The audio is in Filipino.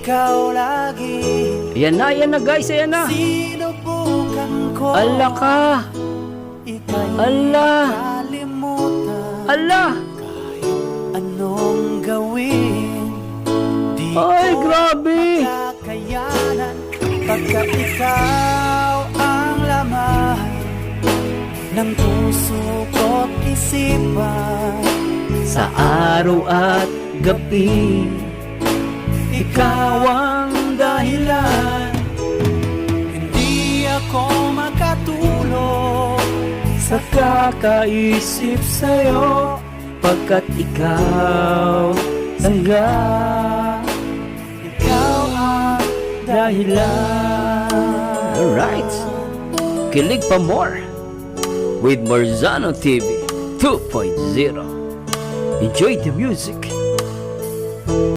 ikaw lagi. Yan na guys, ayan na. Sinubukan ko, Ala ka. ika'y Ala. kalimutan. Ala. Anong gawin? Di Ay, ko grabe. kakayanan pagkat ikaw ang laman ng puso ko't isipan. Sa araw at gabi, ikaw ang dahilan. Hindi ako makatulog Sa kakaisip sa'yo, pagkat ikaw sangga, ikaw ang dahilan. Alright, kilig pa more with Marzano TV 2.0. Enjoy the music.